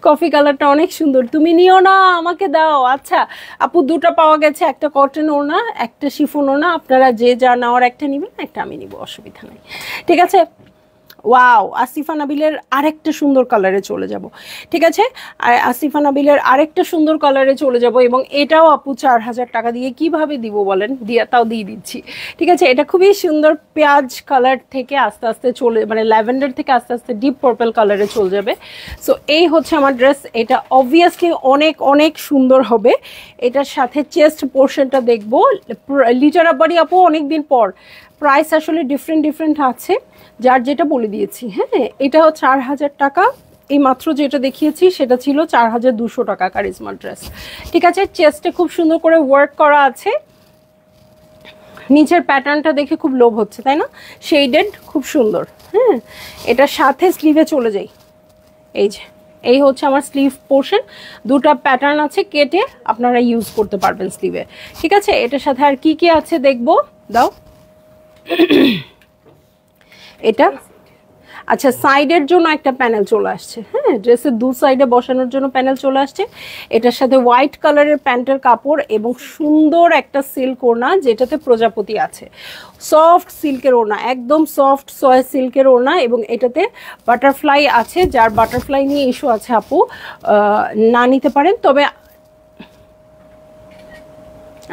কফি কালারটা অনেক সুন্দর, তুমি নিও না, আমাকে দাও। আচ্ছা আপু, দুটো পাওয়া গেছে, একটা কটন ওড়না, একটা শিফন ওড়না। আপনারা যে যা নেওয়ার একটা নিবেন, একটা আমি নিব, অসুবিধা নেই, ঠিক আছে? ওয়াও, আসিফা নাবিলের আরেকটা সুন্দর কালারে চলে যাব, ঠিক আছে? আর আসিফা নাবিলের আরেকটা সুন্দর কালারে চলে যাব, এবং এটাও আপু 4000 টাকা দিয়ে কিভাবে দিব বলেন? তাও দিয়ে দিচ্ছি, ঠিক আছে? এটা খুবই সুন্দর, পেঁয়াজ কালার থেকে আস্তে আস্তে চলে, মানে ল্যাভেন্ডার থেকে আস্তে আস্তে ডিপ পার্পল কালারে চলে যাবে। সো এই হচ্ছে আমার ড্রেস। এটা অবভিয়াসলি অনেক অনেক সুন্দর হবে। এটার সাথে চেস্ট পোর্শনটা দেখবো। লিটার আব্বারি আপু অনেকদিন পর, প্রাইস আসলে ডিফারেন্ট আছে, যার যেটা বলে দিয়েছি। হ্যাঁ, এটাও 4000 টাকা। এই মাত্র যেটা দেখিয়েছি সেটা ছিল 4200 টাকা কারিজমা ড্রেস, ঠিক আছে? চেস্টে খুব সুন্দর করে ওয়ার্ক করা আছে। নিচের প্যাটার্নটা দেখে খুব লোভ হচ্ছে, তাই না? শেডেড, খুব সুন্দর। হ্যাঁ, এটার সাথে স্লিভে চলে যাই। এই যে এই হচ্ছে আমার স্লিভ পোর্শন, দুটো প্যাটার্ন আছে, কেটে আপনারা ইউজ করতে পারবেন স্লিভে, ঠিক আছে? এটার সাথে আর কি কি আছে দেখবো, দাও। এটা আচ্ছা, সাইডের জন্য একটা প্যানেল চলে আসছে। হ্যাঁ, ড্রেসের দু সাইডে বসানোর জন্য প্যানেল চলে আসছে। এটার সাথে হোয়াইট কালারের প্যান্টের কাপড় এবং সুন্দর একটা সিল্ক ওড়না, যেটাতে প্রজাপতি আছে। সফট সিল্কের ওড়না, একদম সফট সয় সিল্কের ওড়না, এবং এটাতে বাটারফ্লাই আছে। যার বাটারফ্লাই নিয়ে ইস্যু আছে আপু না নিতে পারেন। তবে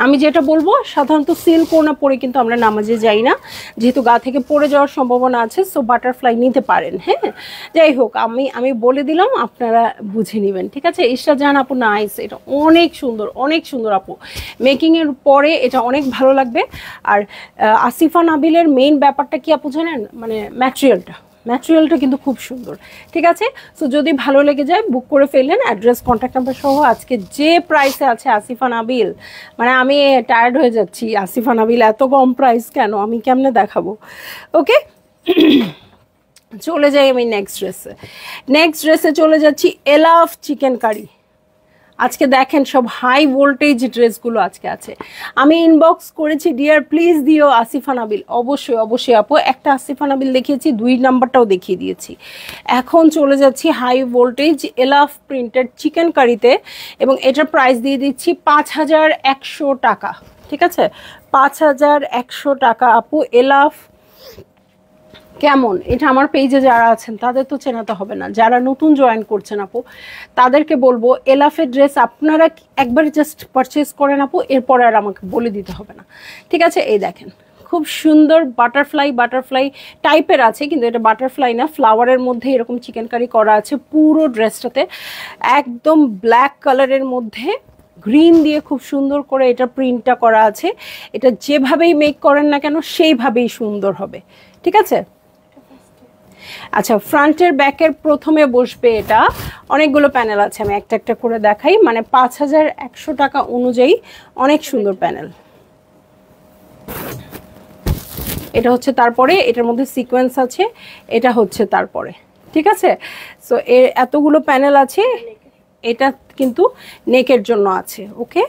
আমি যেটা বলবো, সাধারণত সিল্ক ওড়না পরে কিন্তু আমরা নামাজে যাই না, যেহেতু গা থেকে পড়ে যাওয়ার সম্ভাবনা আছে। সো বাটারফ্লাই নিতে পারেন। হ্যাঁ, যাই হোক, আমি বলে দিলাম, আপনারা বুঝে নেবেন, ঠিক আছে? ইশরা জাহান আপু নাইস, এটা অনেক সুন্দর, অনেক সুন্দর আপু। মেকিংয়ের পরে এটা অনেক ভালো লাগবে। আর আসিফা নাবিলের মেইন ব্যাপারটা কি আপু জানেন? মানে ম্যাটেরিয়ালটা কিন্তু খুব সুন্দর, ঠিক আছে? সো যদি ভালো লেগে যায় বুক করে ফেললেন, অ্যাড্রেস কন্ট্যাক্ট নাম্বার সহ। আজকে যে প্রাইসে আছে আসিফা নাবিল, মানে আমি টায়ার্ড হয়ে যাচ্ছি। আসিফা নাবিল এত কম প্রাইস কেন, আমি কেমনে দেখাবো? ওকে, চলে যাই আমি নেক্সট ড্রেসে চলে যাচ্ছি। এলাফ চিকেন কারি। আজকে দেখেন সব হাই ভোল্টেজ ড্রেসগুলো আজকে আছে। আমি ইনবক্স করেছি, ডিয়ার প্লিজ দিও আসিফা নাবিল। অবশ্যই আপু, একটা আসিফা নাবিল দেখিয়েছি, 2 নাম্বারটাও দেখিয়ে দিয়েছি। এখন চলে যাচ্ছি হাই ভোল্টেজ এলাফ প্রিন্টেড চিকেন কারিতে, এবং এটার প্রাইস দিয়ে দিচ্ছি 5100 টাকা, ঠিক আছে? 5100 টাকা আপু। এলাফ কেমন, এটা আমার পেজে যারা আছেন তাদের তো চেনাতে হবে না, যারা নতুন জয়েন করছেন আপু তাদেরকে বলবো, এলাফের ড্রেস আপনারা একবার জাস্ট পারচেস করেন আপু, এরপর আর আমাকে বলে দিতে হবে না, ঠিক আছে? এই দেখেন, খুব সুন্দর বাটারফ্লাই টাইপের আছে, কিন্তু এটা বাটারফ্লাই না, ফ্লাওয়ারের মধ্যে এরকম চিকেন কারি করা আছে পুরো ড্রেসটাতে। একদম ব্ল্যাক কালারের মধ্যে গ্রিন দিয়ে খুব সুন্দর করে এটা প্রিন্টটা করা আছে। এটা যেভাবেই মেক করেন না কেন সেইভাবেই সুন্দর হবে, ঠিক আছে। আচ্ছা, ফ্রন্টের ব্যাকের প্রথমে বসবে এটা, অনেকগুলো প্যানেল আছে, আমি একটা একটা করে দেখাই। মানে 5100 টাকা অনুযায়ী অনেক সুন্দর প্যানেল। এটা হচ্ছে তারপরে, এটার মধ্যে সিকোয়েন্স আছে, এটা হচ্ছে তারপরে, ঠিক আছে। সো এর এতগুলো প্যানেল আছে। এটা কিন্তু নেকের জন্য আছে, ওকে।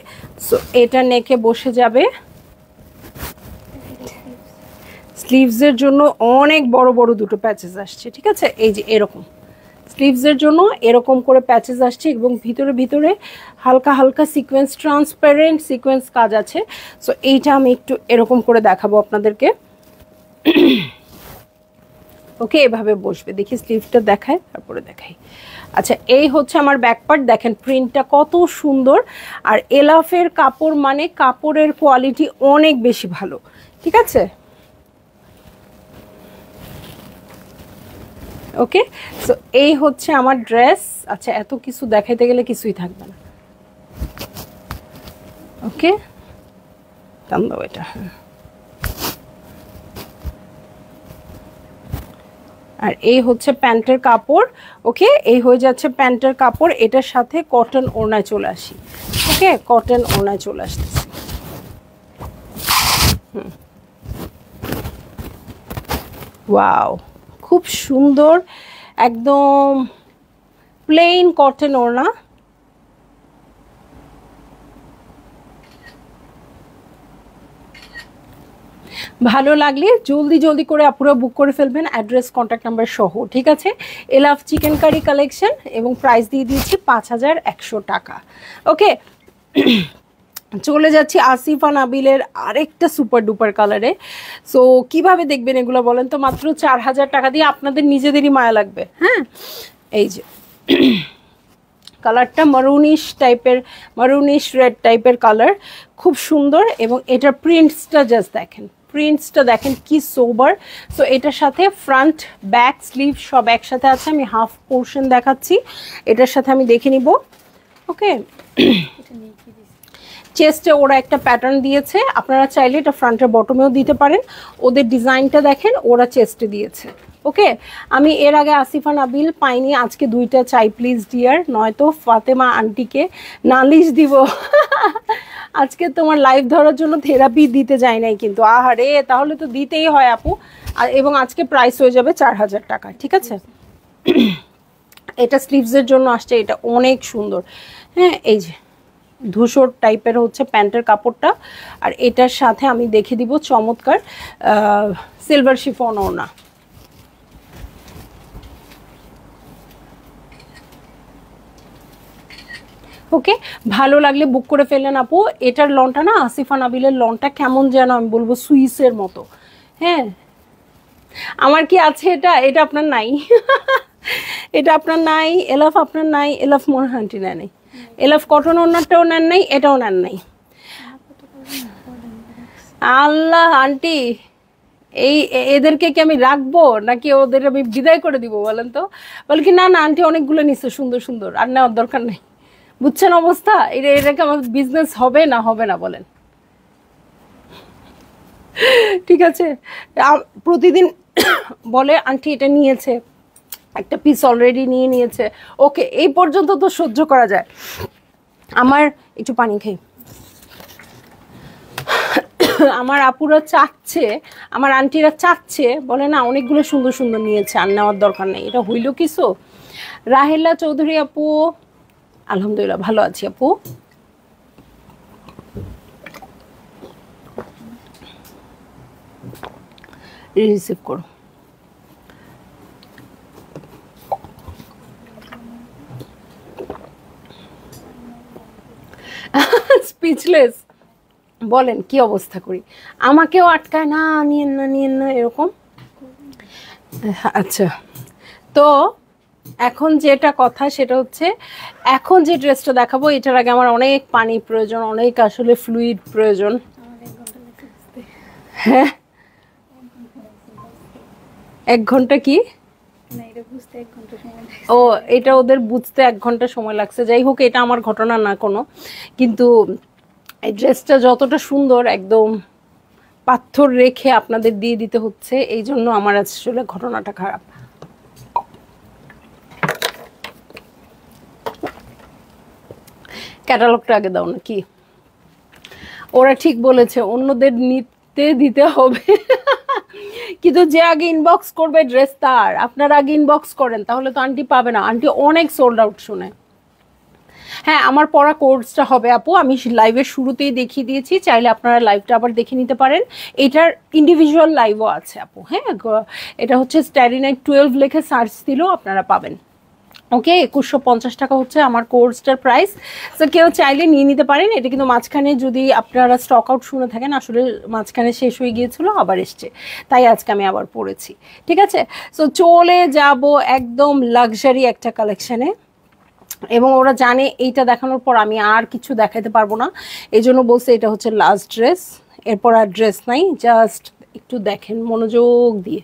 সো এটা নেকে বসে যাবে। স্লিভসের জন্য অনেক বড় বড় দুটো প্যাচেস আসছে, ঠিক আছে। এই যে এরকম স্লিভসের জন্য এরকম করে প্যাচেস আসছে এবং ভিতরে ভিতরে হালকা হালকা সিকোয়েন্স, ট্রান্সপারেন্ট সিকোয়েন্স কাজ আছে। সো এইটা আমি একটু এরকম করে দেখাবো আপনাদেরকে। ওকে, এভাবে বসবে। দেখি স্লিভটা দেখায়, তারপরে দেখাই। আচ্ছা, এই হচ্ছে আমার ব্যাক পার্ট। দেখেন প্রিন্টটা কত সুন্দর। আর এলাফের কাপড় মানে কাপড়ের কোয়ালিটি অনেক বেশি ভালো, ঠিক আছে। ওকে, সো এই হচ্ছে আমার ড্রেস। আচ্ছা, এত কিছু দেখাইতে গেলে কিছুই থাকবে না। ওকে, টান দাও এটা। আর এই হচ্ছে প্যান্টের কাপড়। ওকে, এই হয়ে যাচ্ছে প্যান্টের কাপড়। এটার সাথে কটন ওড়নায় চলে আসি। ওকে, কটন ওড়নায় চলে আসতেছি। ওয়াও, খুব সুন্দর, একদম প্লেন কটন ওড়না। ভালো লাগলে জলদি জলদি করে আপুরা বুক করে ফেলবেন, অ্যাড্রেস কন্ট্যাক্ট নাম্বার সহ, ঠিক আছে। এলাফ চিকেন কারি কালেকশন এবং প্রাইস দিয়ে দিয়েছি 5100 টাকা। ওকে, চলে যাচ্ছি আসিফা নাবিলের আরেকটা সুপার ডুপার কালারে। সো কিভাবে দেখবেন এগুলো বলেন তো? মাত্র 4000 টাকা দিয়ে আপনাদের নিজেদেরই মায়া লাগবে। হ্যাঁ, এই যে কালারটা মারুনিশ টাইপের, মারুনিশ রেড টাইপের কালার, খুব সুন্দর। এবং এটার প্রিন্টসটা জাস্ট দেখেন, প্রিন্টসটা দেখেন কি সোবার। সো এটার সাথে ফ্রন্ট ব্যাক স্লিভ সব একসাথে আছে। আমি হাফ পোর্শন দেখাচ্ছি, এটার সাথে আমি দেখে নিব। ওকে, চেস্টে ওরা একটা প্যাটার্ন দিয়েছে, আপনারা চাইলে এটা ফ্রন্টের বটমেও দিতে পারেন। ওদের ডিজাইনটা দেখেন, ওরা চেস্টে দিয়েছে। ওকে, আমি এর আগে আসিফা নাবিল পাইনি, আজকে দুইটা চাই প্লিজ ডিয়ার, নয়তো ফাতেমা আন্টিকে নালিশ দিব। আজকে তোমার লাইভ ধরার জন্য থেরাপি দিতে যাই নাই কিন্তু, আহারে, তাহলে তো দিতেই হয় আপু। এবং আজকে প্রাইস হয়ে যাবে 4000 টাকা, ঠিক আছে। এটা স্লিভসের জন্য আসছে, এটা অনেক সুন্দর। হ্যাঁ, এই যে ধূসর টাইপের হচ্ছে প্যান্টের কাপড়টা। আর এটার সাথে আমি দেখে দিব চমৎকার সিলভার শিফন ওড়না। ওকে, ভালো লাগলে বুক করে ফেললেন আপু। এটার লনটা না, আসিফা নাবিলের লনটা কেমন যেন আমি বলবো সুইসের মতো। হ্যাঁ, আমার কি আছে এটা? এটা আপনার নাই। এটা আপনার নাই, এলাফ আপনার নাই, এলাফ মোর হান্টি নেয়, এলাফ কটন ওড়নাটাও নেন নাই, এটাও নেন নাই। আল্লাহ আন্টি, এই এদেরকে কি আমি রাখবো নাকি ওদের আমি বিদায় করে দিব বলেন তো? বলে কি না না আন্টি অনেকগুলো নিচ্ছে সুন্দর সুন্দর, আর নেওয়ার দরকার নেই। বুঝছেন অবস্থা? এটাকে আমার বিজনেস হবে না, হবে না বলেন? ঠিক আছে, প্রতিদিন বলে আন্টি এটা নিয়েছে, একটা পিস অলরেডি নিয়ে নিয়েছে। ওকে, এই পর্যন্ত তো সহ্য করা যায়। আমার একটু পানি খাই। আমার আপুরা চাচ্ছে, আমার আন্টিরা চাচ্ছে, বলে না অনেকগুলো সুন্দর সুন্দর নিয়েছে, আর নেওয়ার দরকার নেই। এটা হইল কিছু? রাহেলা চৌধুরী আপু, আলহামদুলিল্লাহ ভালো আছি আপু। রিসিভ করো। স্পিচলেস, বলেন কি অবস্থা করি? আমাকেও আটকায় না, নিয়েন না নিয়েন না এরকম। আচ্ছা, তো এখন যেটা কথা সেটা হচ্ছে, এখন যে ড্রেসটা দেখাবো এটার আগে আমার অনেক পানি প্রয়োজন, অনেক আসলে ফ্লুইড প্রয়োজন। হ্যাঁ, 1 ঘন্টা কি? ও এটা ওদের বুঝতে 1 ঘন্টা সময় লাগছে। যাই হোক, এটা আমার ঘটনা না কোনো, কিন্তু এই ড্রেসটা যতটা সুন্দর একদম পাথর রেখে আপনাদের দিয়ে দিতে হচ্ছে, এই জন্য আমার আসলে ঘটনাটা খারাপ। ক্যাটালগটা আগে দাও না কি? ওরা ঠিক বলেছে, অন্যদের নিতে দিতে হবে কিন্তু যে আগে ইনবক্স করবে ড্রেস তার। আপনারা আগে ইনবক্স করেন, তাহলে তো আন্টি পাবে না। আন্টি অনেক সোল্ড আউট শুনে। হ্যাঁ, আমার পড়া কোর্সটা হবে আপু, আমি লাইভের শুরুতেই দেখিয়ে দিয়েছি, চাইলে আপনারা লাইভটা আবার দেখে নিতে পারেন। এটার ইন্ডিভিজুয়াল লাইভও আছে আপু। হ্যাঁ, এটা হচ্ছে স্টাডি নাইট 12 লিখে সার্চ দিলেও আপনারা পাবেন। ওকে, 2150 টাকা হচ্ছে আমার কোর্সটার প্রাইস। তো কেউ চাইলে নিয়ে নিতে পারেন। এটা কিন্তু মাঝখানে যদি আপনারা স্টক আউট শুনে থাকেন, আসলে মাঝখানে শেষ হয়ে গিয়েছিল, আবার এসছে, তাই আজকে আমি আবার পড়েছি। ঠিক আছে, সো চলে যাব একদম লাক্সারি একটা কালেকশানে। এবং ওরা জানে এইটা দেখানোর পর আমি আর কিছু দেখাতে পারবো না, এই জন্য বলছে এটা হচ্ছে লাস্ট ড্রেস, এরপর আর ড্রেস নাই। জাস্ট একটু দেখেন মনোযোগ দিয়ে।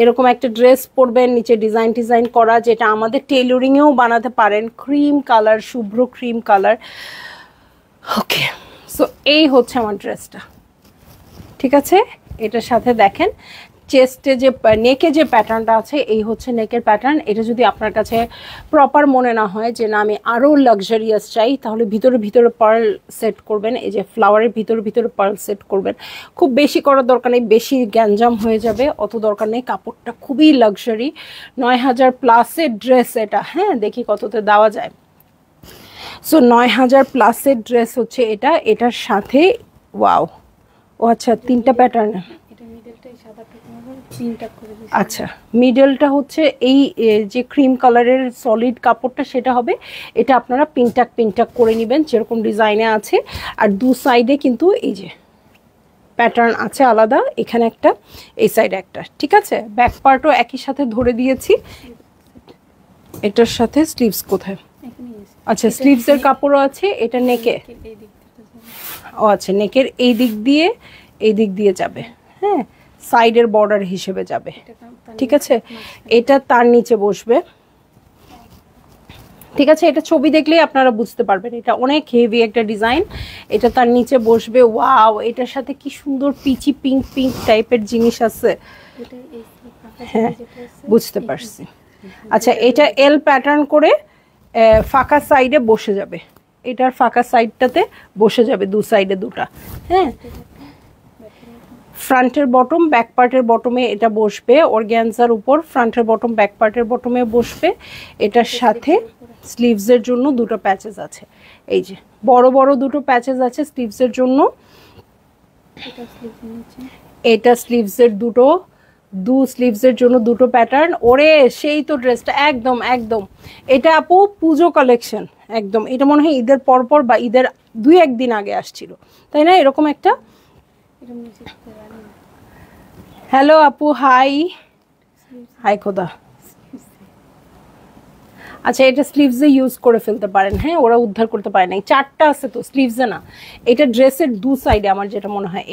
এরকম একটা ড্রেস পরবেন, নিচে ডিজাইন টিজাইন করা, যেটা আমাদের টেইলরিংয়েও বানাতে পারেন। ক্রিম কালার, শুভ্র ক্রিম কালার। ওকে, সো এই হচ্ছে আমার ড্রেসটা। ঠিক আছে, এটার সাথে দেখেন চেস্টে যে নেকে যে প্যাটার্নটা আছে, এই হচ্ছে নেকের প্যাটার্ন। এটা যদি আপনার কাছে প্রপার মনে না হয় যে না আমি আরও লাক্সারিয়াস চাই, তাহলে ভিতরে ভিতরে পার্ল সেট করবেন। এই যে ফ্লাওয়ারের ভিতরে ভিতরে পার্ল সেট করবেন। খুব বেশি করার দরকার নেই, বেশি গ্যাঞ্জাম হয়ে যাবে, অত দরকার নেই। কাপড়টা খুবই লাক্সারি, 9000 প্লাসের ড্রেস এটা। হ্যাঁ, দেখি কততে দেওয়া যায়। সো 9000 প্লাসের ড্রেস হচ্ছে এটা। এটার সাথে ওয়াও, ও আচ্ছা 3টা প্যাটার্ন। আচ্ছা, মিডলটা হচ্ছে এই যে ক্রিম কালারের সলিড কাপড়টা, সেটা হবে। এটা আপনারা পিনটাক পিনটাক করে নেবেন যেরকম ডিজাইনে আছে। আর দু সাইডে কিন্তু এই যে প্যাটার্ন আছে আলাদা, এখানে একটা, এই সাইডে একটা। ঠিক আছে, ব্যাক পার্টও একই সাথে ধরে দিয়েছি। এটার সাথে স্লিভস কোথায়? আচ্ছা, স্লিভসের কাপড়ও আছে। এটা নেকে, ও আচ্ছা, নেকের এই দিক দিয়ে যাবে। হ্যাঁ, সাইডের বর্ডার হিসেবে যাবে। ঠিক আছে, এটা তার নিচে বসবে। ঠিক আছে, এটা ছবি দেখলেই আপনারা বুঝতে পারবেন এটা অনেক হেভি একটা ডিজাইন। এটা তার নিচে বসবে। ওয়াও, এটার সাথে কি সুন্দর পিচি পিঙ্ক পিঙ্ক টাইপের জিনিস আছে। হ্যাঁ, বুঝতে পারছি। আচ্ছা, এটা এল প্যাটার্ন করে ফাঁকা সাইডে বসে যাবে। এটার ফাঁকা সাইডটাতে বসে যাবে, দু সাইডে দুটা। হ্যাঁ, ফ্রন্টের বটম ব্যাক পার্টের বটমে এটা বসবে। অর্গ্যানজার উপর ফ্রন্টের বটম ব্যাক পার্টের বটমে বসবে। এটার সাথে স্লিভসের জন্য দুটো প্যাচেস আছে। এই যে বড় বড় দুটো প্যাচেস আছে স্লিভসের জন্য। এটা স্লিভসের স্লিভসের জন্য দুটো প্যাটার্ন। ওরে সেই তো ড্রেসটা একদম একদম। এটা আপু পুজো কালেকশন একদম। এটা মনে হয় ঈদের পরপর বা ঈদের 2-1 দিন আগে আসছিল, তাই না? এরকম একটা। হ্যালো আপু, হাই হাই খোদা। আচ্ছা, এটা স্লিভসে ইউজ করে ফেলতে পারেন। হ্যাঁ, ওরা উদ্ধার করতে পারে নাই। 4টা আছে তো স্লিভসে না। এটা ড্রেসের দু সাইডে আমার যেটা মনে হয়,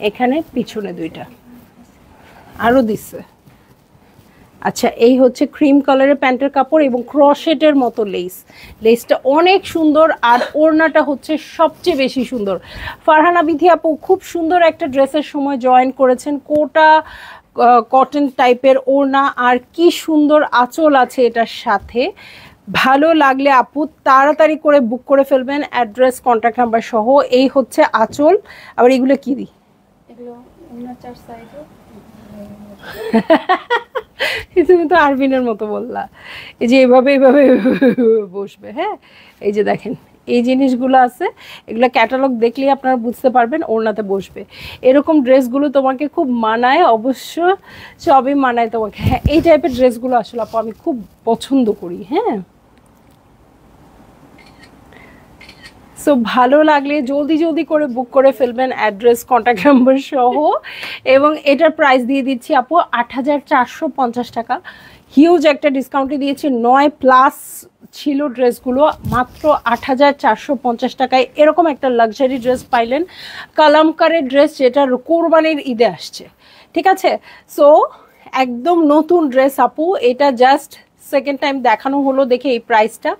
এখানে পিছনে 2টা আরও দিচ্ছে। আচ্ছা, এই হচ্ছে ক্রিম কালারের প্যান্টের কাপড় এবং ক্রশেটের মতো লেসটা অনেক সুন্দর। আর ওড়নাটা হচ্ছে সবচেয়ে বেশি সুন্দর। ফারহানা বিথি আপু খুব সুন্দর একটা ড্রেসের সময় জয়েন করেছেন। কোটা কটন টাইপের ওড়না, আর কি সুন্দর আঁচল আছে এটার সাথে। ভালো লাগলে আপু তাড়াতাড়ি করে বুক করে ফেলবেন, অ্যাড্রেস কন্ট্যাক্ট নাম্বার সহ। এই হচ্ছে আঁচল। আবার এগুলো কি দিই, তুমি তো আরবিনের মতো বললা। এই যে এভাবে বসবে। হ্যাঁ, এই যে দেখেন এই জিনিসগুলো আছে, এগুলো ক্যাটালগ দেখলেই আপনারা বুঝতে পারবেন ওড়নাতে বসবে। এরকম ড্রেসগুলো তোমাকে খুব মানায়, অবশ্য সবই মানায় তোমাকে। হ্যাঁ, এই টাইপের ড্রেসগুলো আসলে আপু আমি খুব পছন্দ করি। হ্যাঁ, সো ভালো লাগলে জলদি করে বুক করে ফেলবেন, অ্যাড্রেস কন্ট্যাক্ট নাম্বার সহ। এবং এটার প্রাইস দিয়ে দিচ্ছি আপু 8450 টাকা। হিউজ একটা ডিসকাউন্টে দিয়েছি। 9+ ছিল ড্রেসগুলো, মাত্র 8450 টাকায় এরকম একটা লাক্সারি ড্রেস পাইলেন। কালামকারের ড্রেস, যেটা কোরবানির ঈদে আসছে। ঠিক আছে, সো একদম নতুন ড্রেস আপু, এটা জাস্ট সেকেন্ড টাইম দেখানো হলো দেখে এই প্রাইসটা।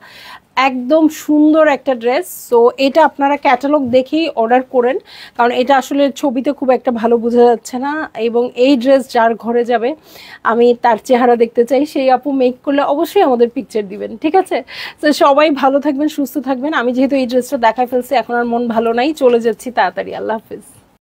একদম সুন্দর একটা ড্রেস। সো এটা আপনারা ক্যাটালগ দেখেই অর্ডার করেন, কারণ এটা আসলে ছবিতে খুব একটা ভালো বোঝা যাচ্ছে না। এবং এই ড্রেস যার ঘরে যাবে আমি তার চেহারা দেখতে চাই, সেই আপু মেক করলে অবশ্যই আমাদের পিকচার দিবেন, ঠিক আছে? তো সবাই ভালো থাকবেন, সুস্থ থাকবেন। আমি যেহেতু এই ড্রেসটা দেখায় ফেলছি, এখন আর মন ভালো নাই, চলে যাচ্ছি তাড়াতাড়ি। আল্লাহ হাফিজ।